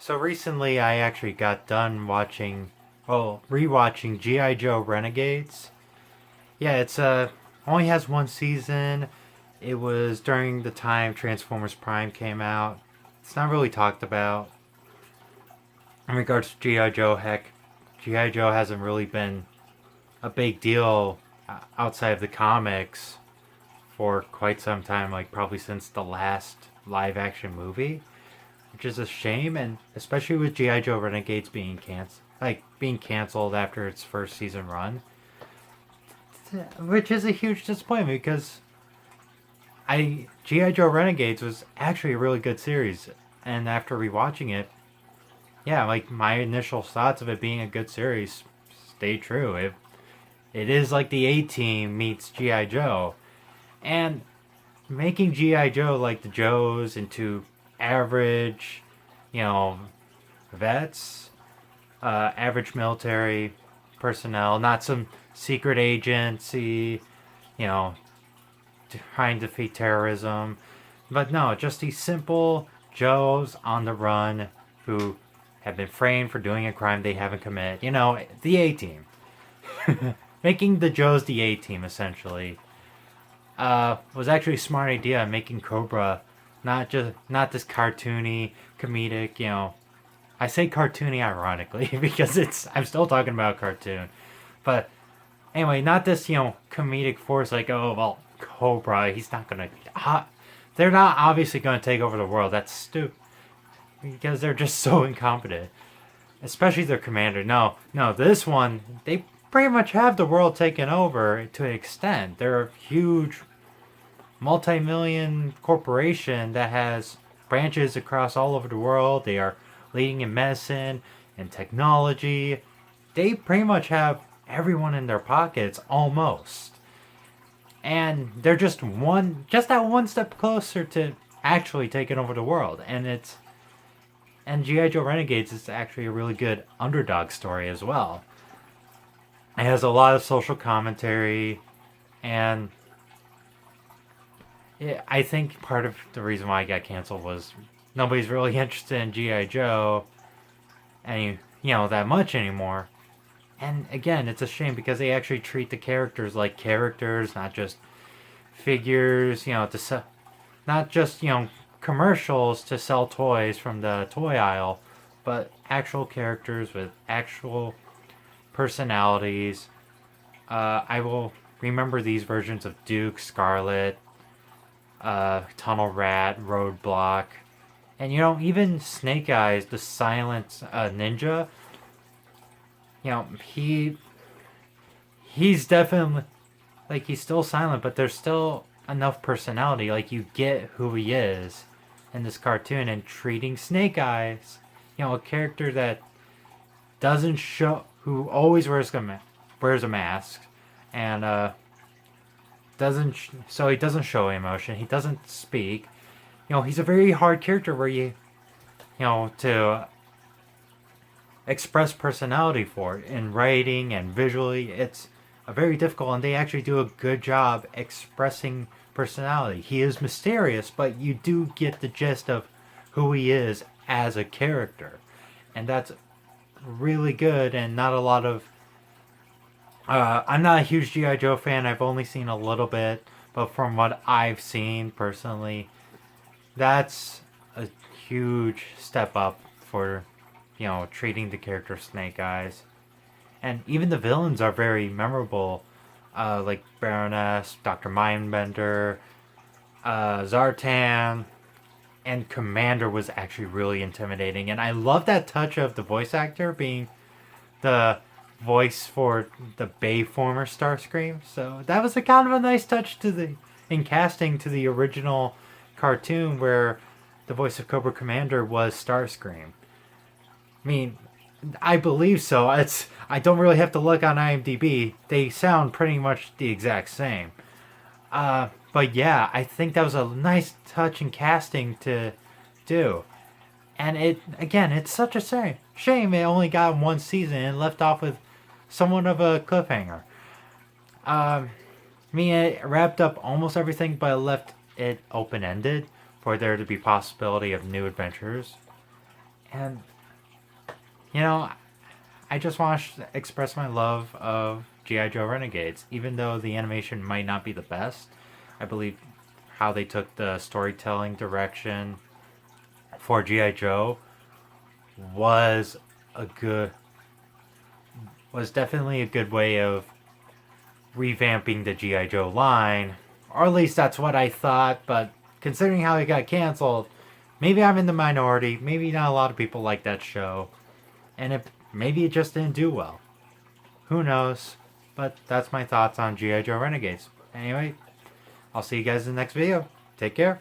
So recently I actually got done rewatching G.I. Joe Renegades. Yeah, it's only has one season. It was during the time Transformers Prime came out. It's not really talked about in regards to G.I. Joe. Heck, G.I. Joe hasn't really been a big deal outside of the comics for quite some time, like probably since the last live action movie, which is a shame, and especially with GI Joe Renegades being canceled after its first season run, which is a huge disappointment because I GI Joe Renegades was actually a really good series, and after rewatching it, yeah, like my initial thoughts of it being a good series stay true. It is like the A Team meets GI Joe, and making GI Joe like the Joes into average, you know, vets, average military personnel, not some secret agency, you know, trying to defeat terrorism. But no, just these simple Joes on the run who have been framed for doing a crime they haven't committed. You know, the A Team. Making the Joes the A Team, essentially, was actually a smart idea. Making Cobra not this cartoony, comedic, I say cartoony ironically because I'm still talking about cartoon. But anyway, not this, comedic force like, oh, well, Cobra, he's not gonna. They're not obviously gonna take over the world. That's stupid. Because they're just so incompetent. Especially their commander. No, this one, they pretty much have the world taken over to an extent. They're a huge multi-million corporation that has branches across all over the world. They are leading in medicine and technology. They pretty much have everyone in their pockets almost. And they're just that one step closer to actually taking over the world. And G.I. Joe Renegades is actually a really good underdog story as well. It has a lot of social commentary, and I think part of the reason why it got canceled was nobody's really interested in G.I. Joe that much anymore. And again, it's a shame because they actually treat the characters like characters, not just figures, not just, commercials to sell toys from the toy aisle, but actual characters with actual personalities. I will remember these versions of Duke, Scarlet, Tunnel Rat, Roadblock, and even Snake Eyes, the silent ninja. He's definitely he's still silent, but there's still enough personality. Like you get who he is in this cartoon, and treating Snake Eyes, a character that doesn't show, who always wears a mask, and so he doesn't show emotion. He doesn't speak. He's a very hard character where to express personality for it in writing and visually. It's a very difficult, and they actually do a good job expressing personality. He is mysterious, but you do get the gist of who he is as a character, and that's really good. And not a lot of I'm not a huge GI Joe fan. I've only seen a little bit, but from what I've seen personally, that's a huge step up for treating the character Snake Eyes. And even the villains are very memorable, like Baroness, Dr. Mindbender, Zartan, and Commander was actually really intimidating. And I love that touch of the voice actor being the voice for the Bayformer Starscream. So that was a kind of a nice touch in casting to the original cartoon where the voice of Cobra Commander was Starscream. I mean, I believe so. I don't really have to look on IMDb. They sound pretty much the exact same. But yeah, I think that was a nice touch in casting to do. And it's such a shame it only got one season and left off with somewhat of a cliffhanger. It wrapped up almost everything, but it left it open-ended for there to be possibility of new adventures. And, you know, I just want to express my love of G.I. Joe Renegades. Even though the animation might not be the best, I believe how they took the storytelling direction for G.I. Joe was a good was definitely a good way of revamping the G.I. Joe line. Or at least that's what I thought, but considering how it got canceled, maybe I'm in the minority. Maybe not a lot of people like that show. And maybe it just didn't do well. Who knows? But that's my thoughts on G.I. Joe Renegades. Anyway, I'll see you guys in the next video. Take care.